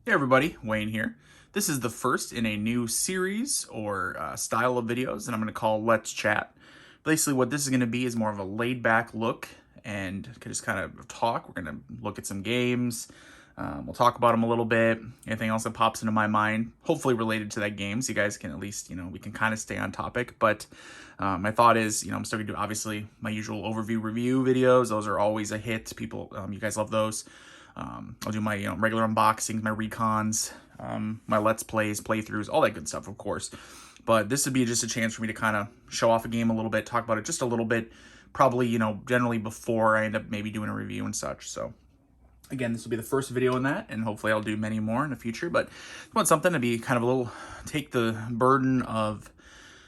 Hey everybody, Wayne here. This is the first in a new series or style of videos that I'm going to call Let's Chat. Basically what this is going to be is more of a laid back look and just kind of talk. We're going to look at some games. We'll talk about them a little bit. Anything else that pops into my mind, hopefully related to that game, so you guys can at least, we can kind of stay on topic. But my thought is, I'm still going to do obviously my usual overview review videos. Those are always a hit. People, you guys love those. I'll do my regular unboxings, my recons, my let's plays, playthroughs, all that good stuff, of course. But this would be just a chance for me to kind of show off a game a little bit, talk about it just a little bit, probably, generally before I end up maybe doing a review and such. So again, this will be the first video in that, and hopefully I'll do many more in the future. But I want something to be kind of a little, take the burden of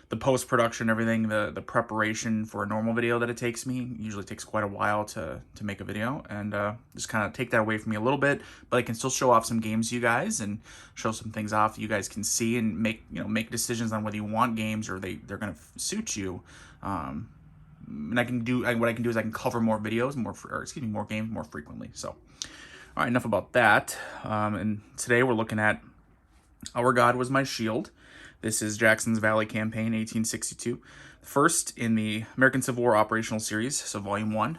the post-production, everything, the preparation for a normal video that it takes me. Usually takes quite a while to make a video, and just kind of take that away from me a little bit, but I can still show off some games to you guys and show some things off you guys can see and make decisions on whether you want games or they're going to suit you. And what I can do is I can cover more videos, more games more frequently. So, all right, enough about that. And today we're looking at Our God Was My Shield. This is Jackson's Valley Campaign, 1862. First in the American Civil War Operational Series, so Volume 1,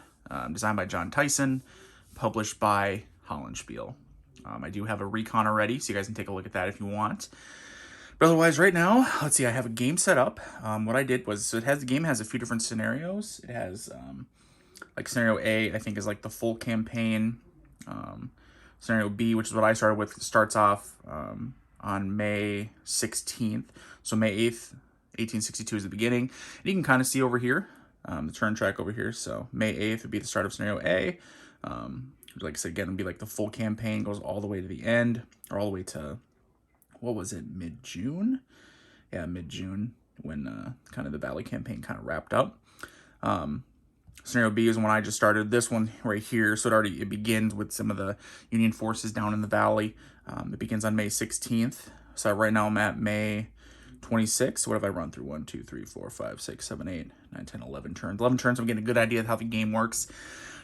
designed by John Theissen, published by Hollandspiele. I do have a recon already, so you guys can take a look at that if you want. But otherwise, right now, let's see, I have a game set up. What I did was, so the game has a few different scenarios. It has, like scenario A, I think is like the full campaign. Scenario B, which is what I started with, starts off on May 16th. So May 8th, 1862 is the beginning. And you can kind of see over here, the turn track over here. So May 8th would be the start of scenario A. Like I said, again, it would be like the full campaign goes all the way to the end, or all the way to, what was it, mid-June? Yeah, mid-June, when kind of the Valley campaign kind of wrapped up. Scenario B is when I just started this one right here. So it begins with some of the Union forces down in the Valley. It begins on May 16th. So right now I'm at May 26th. What have I run through? 1, 2, 3, 4, 5, 6, 7, 8, 9, 10, 11 turns. 11 turns, I'm getting a good idea of how the game works.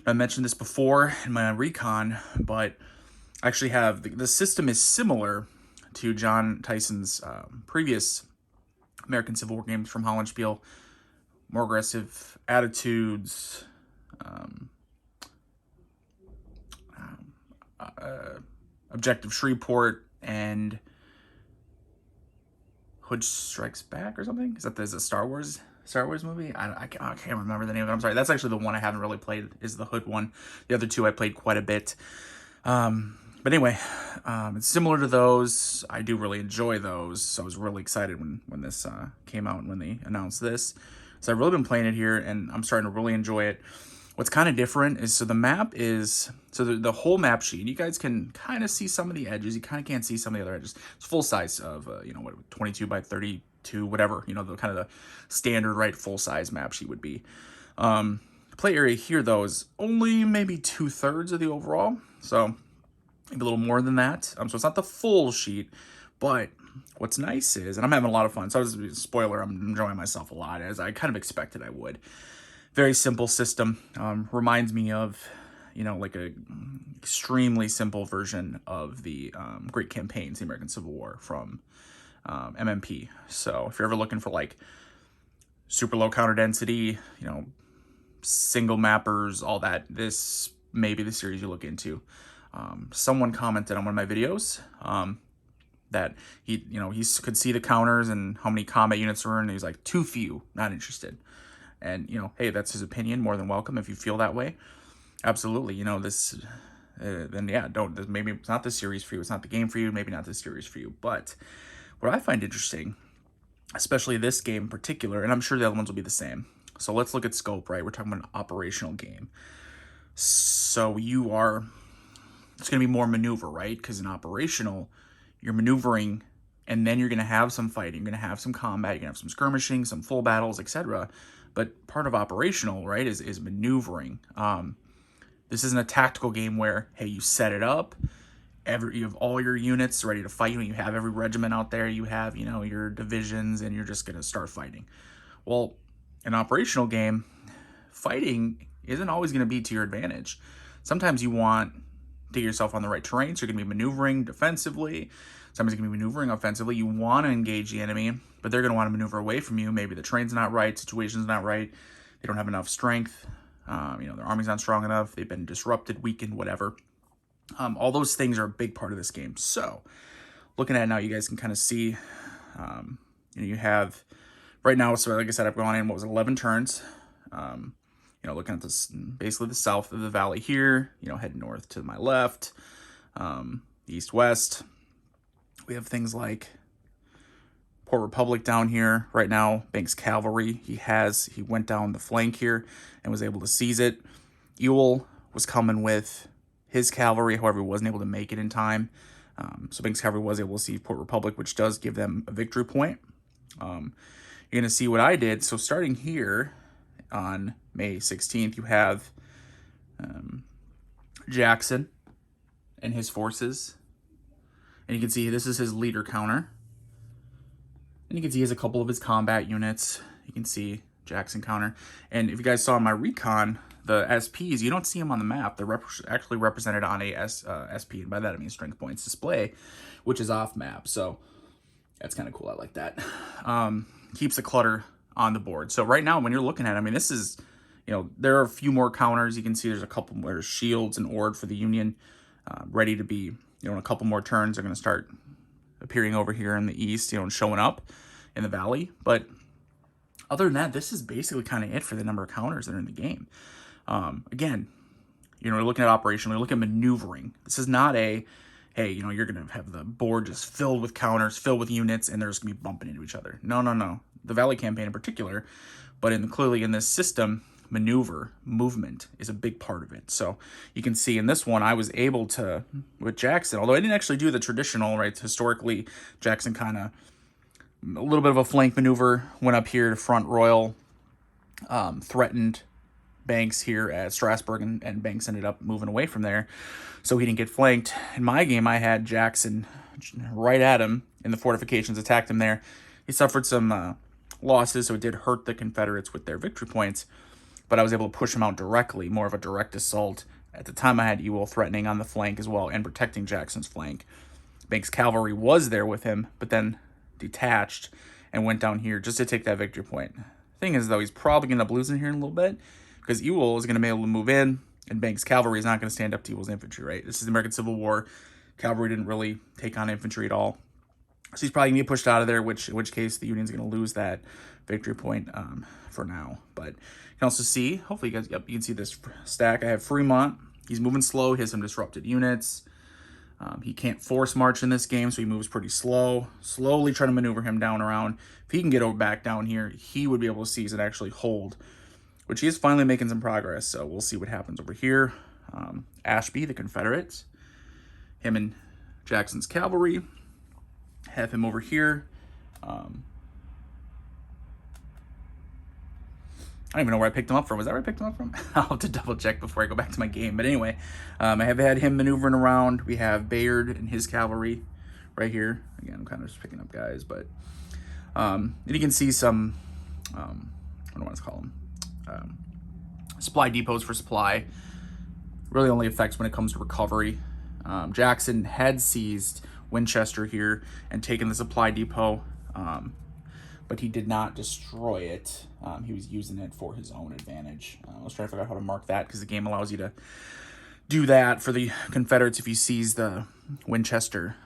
I mentioned this before in my recon, but I actually have, the system is similar to John Theissen's previous American Civil War games from Hollandspiele. More aggressive attitudes, Objective Shreveport, and Hood Strikes Back or something. Is that a Star Wars movie? I can't remember the name of it. I'm sorry. That's actually the one I haven't really played, is the Hood one. The other two I played quite a bit. But anyway, it's similar to those. I do really enjoy those, so I was really excited when this came out and when they announced this. So I've really been playing it here, and I'm starting to really enjoy it. What's kind of different is, so the map is, so the whole map sheet, you guys can kind of see some of the edges. You kind of can't see some of the other edges. It's full size of, 22 by 32, whatever, the kind of the standard, right, full size map sheet would be. Play area here, though, is only maybe 2/3 of the overall. So maybe a little more than that. So it's not the full sheet, but what's nice is, and I'm having a lot of fun, so spoiler, I'm enjoying myself a lot, as I kind of expected I would. Very simple system. Reminds me of, like a extremely simple version of the Great Campaigns, the American Civil War from MMP. So if you're ever looking for like super low counter density, single mappers, all that, this may be the series you look into. Someone commented on one of my videos that he could see the counters and how many combat units were, and he's like, too few, not interested. And, hey, that's his opinion, more than welcome if you feel that way. Absolutely, then yeah, maybe it's not the series for you, it's not the game for you, maybe not this series for you. But what I find interesting, especially this game in particular, and I'm sure the other ones will be the same. So let's look at scope, right? We're talking about an operational game. So it's going to be more maneuver, right? Because in operational, you're maneuvering, and then you're going to have some fighting, you're going to have some combat, you're going to have some skirmishing, some full battles, etc. But part of operational, right, is maneuvering. This isn't a tactical game where, hey, you set it up, you have all your units ready to fight, you have every regiment out there, you have, your divisions, and you're just going to start fighting. Well, an operational game, fighting isn't always going to be to your advantage. Sometimes you want to get yourself on the right terrain. So you're going to be maneuvering defensively. Somebody's going to be maneuvering offensively. You want to engage the enemy, but they're going to want to maneuver away from you. Maybe the terrain's not right, situation's not right. They don't have enough strength. Their army's not strong enough. They've been disrupted, weakened, whatever. All those things are a big part of this game. So looking at it now, you guys can kind of see, you have right now, so like I said, I've gone in, 11 turns. Looking at this, basically the south of the valley here, head north to my left, east, west. We have things like Port Republic down here right now, Banks Cavalry. He went down the flank here and was able to seize it. Ewell was coming with his cavalry, however, he wasn't able to make it in time. So Banks Cavalry was able to seize Port Republic, which does give them a victory point. You're going to see what I did. So starting here on May 16th, you have Jackson and his forces. And you can see this is his leader counter. And you can see he has a couple of his combat units. You can see Jackson counter. And if you guys saw my recon, the SPs, you don't see them on the map. They're actually represented on a SP. And by that, I mean strength points display, which is off map. So that's kind of cool. I like that. Keeps the clutter on the board. So right now, when you're looking at it, I mean, this is, there are a few more counters. You can see there's a couple more shields and ord for the Union ready to be, in a couple more turns, they're going to start appearing over here in the east, and showing up in the valley. But other than that, this is basically kind of it for the number of counters that are in the game. Again, we're looking at operation, we're looking at maneuvering. This is not a, hey, you're going to have the board just filled with counters, filled with units, and they're just going to be bumping into each other. No. The Valley campaign in particular, but clearly in this system, movement is a big part of it. So you can see in this one, I was able to, with Jackson, although I didn't actually do the traditional, right? Historically, Jackson kind of, a little bit of a flank maneuver, went up here to front Royal, threatened Banks here at Strasbourg, and Banks ended up moving away from there. So he didn't get flanked. In my game, I had Jackson right at him in the fortifications, attacked him there. He suffered some losses, so it did hurt the Confederates with their victory points. But I was able to push him out directly, more of a direct assault. At the time, I had Ewell threatening on the flank as well and protecting Jackson's flank. Banks' cavalry was there with him, but then detached and went down here just to take that victory point. Thing is, though, he's probably going to end up losing here in a little bit because Ewell is going to be able to move in, and Banks' cavalry is not going to stand up to Ewell's infantry, right? This is the American Civil War. Cavalry didn't really take on infantry at all. So he's probably going to get pushed out of there, in which case the Union's going to lose that victory point for now. But you can also see, hopefully you guys, you can see this stack. I have Fremont. He's moving slow. He has some disrupted units. He can't force march in this game, so he moves pretty slow. Slowly trying to maneuver him down around. If he can get back down here, he would be able to seize and actually hold, which he is finally making some progress. So we'll see what happens over here. Ashby, the Confederates. Him and Jackson's cavalry. Have him over here. I don't even know where I picked him up from. Was that where I picked him up from? I'll have to double check before I go back to my game. But anyway, I have had him maneuvering around. We have Bayard and his cavalry right here. Again, I'm kind of just picking up guys, but and you can see some, what do I want to call them? Supply depots for supply. Really only affects when it comes to recovery. Jackson had seized Winchester here and taken the supply depot, but he did not destroy it. He was using it for his own advantage. I was trying to figure out how to mark that because the game allows you to do that for the Confederates if you seize the Winchester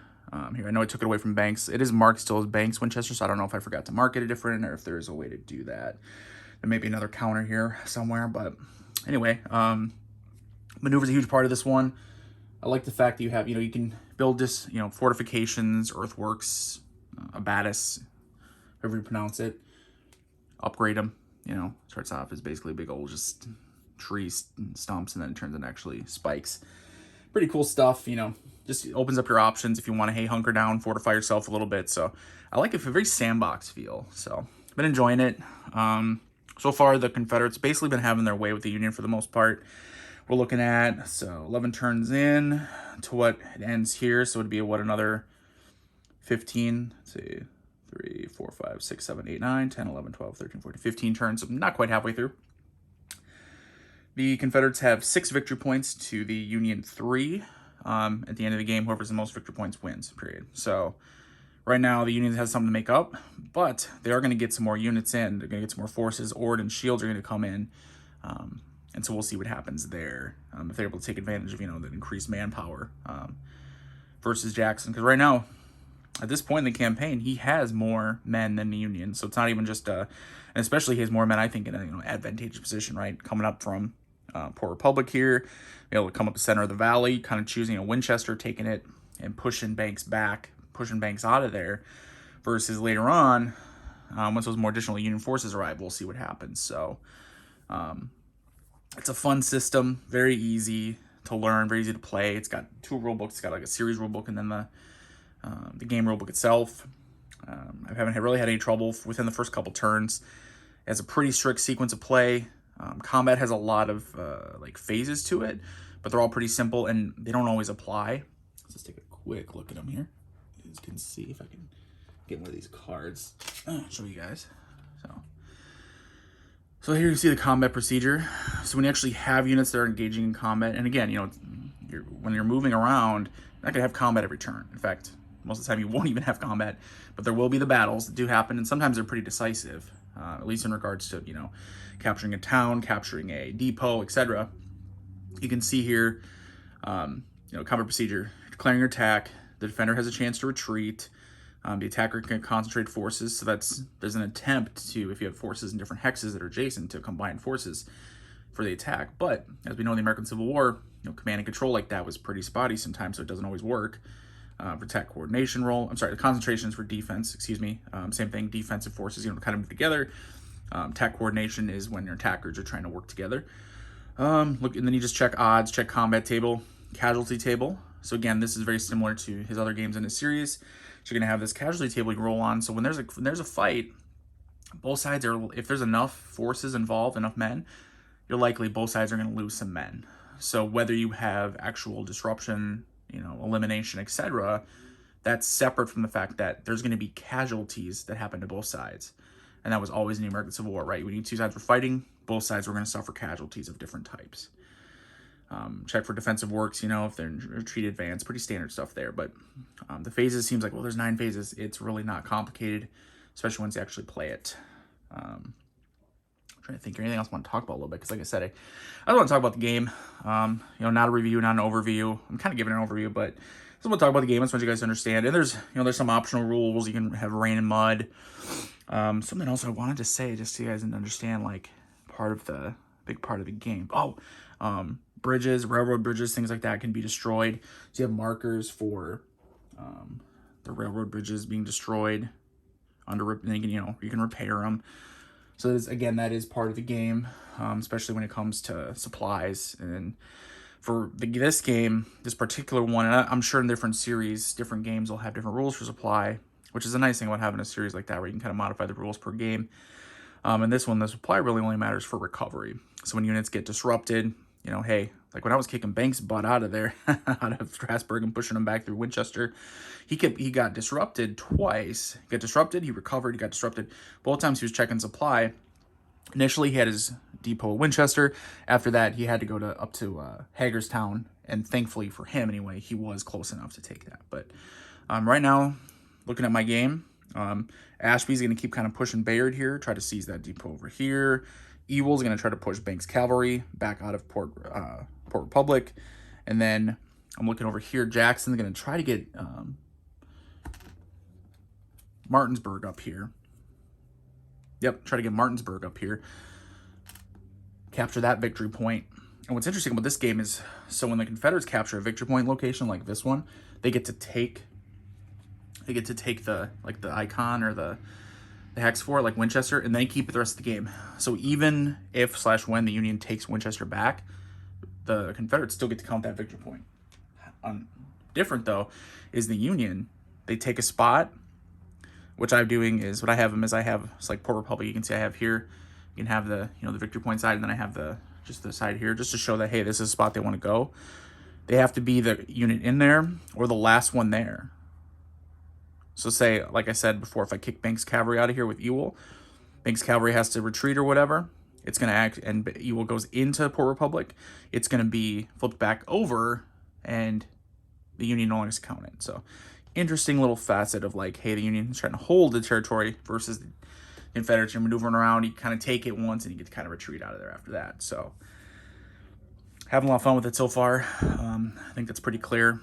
here. I know I took it away from Banks. It is marked still as Banks Winchester, so I don't know if I forgot to mark it a different or if there is a way to do that. There may be another counter here somewhere, but anyway, maneuver is a huge part of this one. I like the fact that you have, you can build this, fortifications, earthworks, abatis, however you pronounce it, upgrade them, starts off as basically big old just trees and stumps, and then it turns into actually spikes. Pretty cool stuff, just opens up your options if you want to, hey, hunker down, fortify yourself a little bit. So I like it for a very sandbox feel. So I've been enjoying it. So far, the Confederates basically been having their way with the Union for the most part. We're looking at, so 11 turns in to what it ends here. So it'd be another 15, let's see, 3, 4, 5, 6, 7, 8, 9, 10, 11, 12, 13, 14, 15 turns. So not quite halfway through. The Confederates have 6 victory points to the Union 3. at the end of the game. Whoever's the most victory points wins, period. So right now the Union has something to make up, but they are going to get some more units in. They're going to get some more forces. Ord and shields are going to come in. And so we'll see what happens there, if they're able to take advantage of, the increased manpower versus Jackson. Because right now, at this point in the campaign, he has more men than the Union. So it's not even just, and especially he has more men, I think, in a advantageous position, right? Coming up from Port Republic here, be able to come up the center of the valley, kind of choosing a Winchester, taking it and pushing Banks back, pushing Banks out of there, versus later on, once those more additional Union forces arrive, we'll see what happens. So it's a fun system, very easy to learn, very easy to play. It's got 2 rule books. It's got like a series rule book and then the game rule book itself. I haven't really had any trouble within the first couple turns. It has a pretty strict sequence of play. Combat has a lot of like phases to it, but they're all pretty simple and they don't always apply. Let's just take a quick look at them here. You guys can see if I can get one of these cards. Show you guys. So here you can see the combat procedure. So when you actually have units that are engaging in combat, and again, when you're moving around, you're not gonna have combat every turn. In fact, most of the time you won't even have combat, but there will be the battles that do happen, and sometimes they're pretty decisive, at least in regards to, capturing a town, capturing a depot, etc. You can see here, combat procedure, declaring your attack, the defender has a chance to retreat, the attacker can concentrate forces, so there's an attempt to, if you have forces in different hexes that are adjacent, to combine forces for the attack. But as we know in the American Civil War, command and control like that was pretty spotty sometimes, so it doesn't always work. For attack coordination role, the concentration is for defense, same thing, defensive forces, kind of move together. Attack coordination is when your attackers are trying to work together. Look, and then you just check odds, check combat table, casualty table. So again, this is very similar to his other games in his series. So you're gonna have this casualty table you roll on. So when there's a fight, both sides if there's enough forces involved, enough men, you're likely both sides are gonna lose some men. So whether you have actual disruption, elimination, etc., that's separate from the fact that there's gonna be casualties that happen to both sides. And that was always in the American Civil War, right? When you 2 sides were fighting, both sides were gonna suffer casualties of different types. Check for defensive works, if they're in retreat advance, pretty standard stuff there. But the phases seems like, well, there's 9 phases. It's really not complicated, especially once you actually play it. I'm trying to think of anything else I want to talk about a little bit, because like I said, I don't want to talk about the game. Not a review, not an overview. I'm kind of giving an overview, but I just want to talk about the game. I just want you guys to understand. And there's some optional rules. You can have rain and mud. Something else I wanted to say, just so you guys understand, like big part of the game. Bridges, railroad bridges, things like that can be destroyed. So you have markers for the railroad bridges being destroyed. You can repair them. So that is part of the game, especially when it comes to supplies. And for this game, this particular one, and I'm sure in different series, different games will have different rules for supply, which is a nice thing about having a series like that, where you can kind of modify the rules per game. And this one, the supply really only matters for recovery. So when units get disrupted, hey, like when I was kicking Banks' butt out of there, out of Strasburg, and pushing him back through Winchester, he got disrupted twice. He got disrupted, he recovered, he got disrupted. Both times he was checking supply. Initially, he had his depot at Winchester. After that, he had to go up to Hagerstown, and thankfully for him, anyway, he was close enough to take that. But right now, looking at my game, Ashby's going to keep kind of pushing Bayard here, try to seize that depot over here. Ewell's going to try to push Banks' cavalry back out of Port Republic. And then I'm looking over here. Jackson's going to try to get Martinsburg up here. Yep, try to get Martinsburg up here. Capture that victory point. And what's interesting about this game is, so when the Confederates capture a victory point location like this one, they get to take the icon or the hex for it, like Winchester, and then keep it the rest of the game. So even if / when the Union takes Winchester back, the Confederates still get to count that victory point. Different though is the Union, they take a spot, which I'm doing is, what I have them is, it's like Port Republic, you can see I have here, you can have the the victory point side, and then I have just the side here, just to show that, hey, this is a spot they want to go. They have to be the unit in there or the last one there. So say, like I said before, if I kick Banks' cavalry out of here with Ewell, Banks' cavalry has to retreat or whatever. It's going to act, and Ewell goes into Port Republic. It's going to be flipped back over, and the Union no longer is counted. So interesting little facet of like, hey, the Union is trying to hold the territory versus the Confederates. You're maneuvering around, you kind of take it once and you get to kind of retreat out of there after that. So having a lot of fun with it so far. I think that's pretty clear.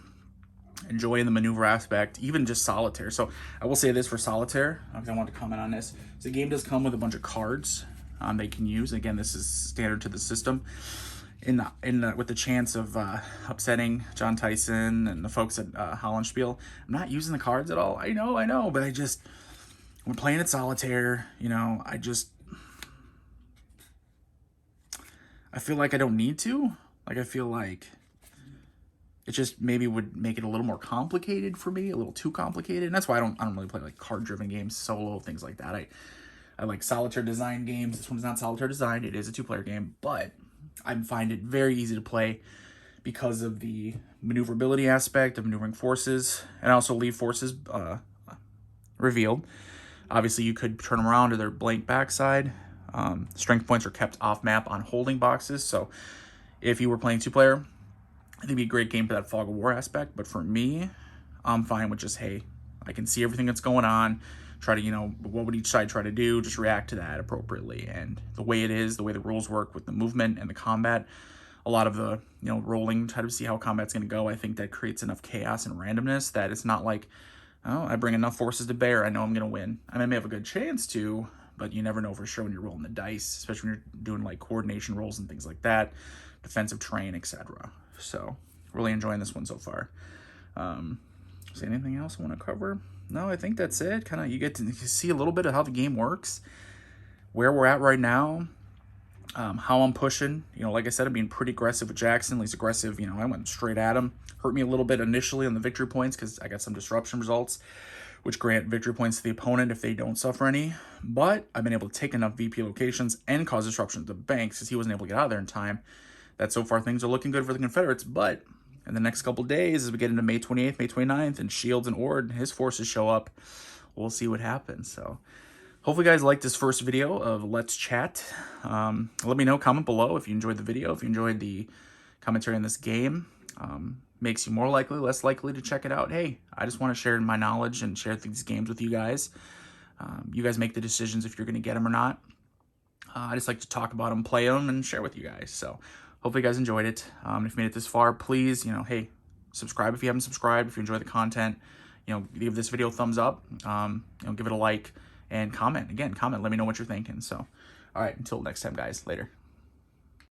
Enjoying the maneuver aspect, even just Solitaire. So I will say this for Solitaire, because I want to comment on this. So the game does come with a bunch of cards they can use. Again, this is standard to the system. With the chance of upsetting John Theissen and the folks at Hollandspiele, I'm not using the cards at all. I know, but when playing at Solitaire, you know, I feel like I don't need to. Like, I feel like it just maybe would make it a little more complicated for me, a little too complicated. And that's why I don't really play like card-driven games, solo, things like that. I like Solitaire design games. This one's not Solitaire designed. It is a 2-player game, but I find it very easy to play because of the maneuverability aspect of maneuvering forces, and also leave forces revealed. Obviously, you could turn them around to their blank backside. Strength points are kept off map on holding boxes. So if you were playing 2-player, I think it'd be a great game for that fog of war aspect. But for me, I'm fine with just, hey, I can see everything that's going on. Try to, you know, what would each side try to do? Just react to that appropriately. And the way it is, the way the rules work with the movement and the combat, a lot of the, you know, rolling, try to see how combat's going to go. I think that creates enough chaos and randomness that it's not like, oh, I bring enough forces to bear, I know I'm going to win. I may have a good chance to, but you never know for sure when you're rolling the dice, especially when you're doing like coordination rolls and things like that, defensive terrain, etc. So really enjoying this one so far. Is there anything else I want to cover? No, I think that's it. Kind of, you get to see a little bit of how the game works, where we're at right now, how I'm pushing. You know, like I said, I'm being pretty aggressive with Jackson. He's aggressive. You know, I went straight at him. Hurt me a little bit initially on the victory points because I got some disruption results, which grant victory points to the opponent if they don't suffer any. But I've been able to take enough VP locations and cause disruption to the banks because he wasn't able to get out of there in time. That so far things are looking good for the Confederates, but in the next couple days, as we get into May 28th, May 29th, and Shields and Ord, his forces show up, we'll see what happens. So hopefully you guys liked this first video of Let's Chat. Let me know, comment below if you enjoyed the video, if you enjoyed the commentary on this game. Makes you more likely, less likely to check it out. Hey, I just want to share my knowledge and share these games with you guys. You guys make the decisions if you're going to get them or not. I just like to talk about them, play them, and share with you guys. So hopefully you guys enjoyed it. If you made it this far, please, you know, hey, subscribe if you haven't subscribed. If you enjoy the content, you know, give this video a thumbs up. You know, give it a like and comment. Again, comment. Let me know what you're thinking. So, all right, until next time, guys. Later.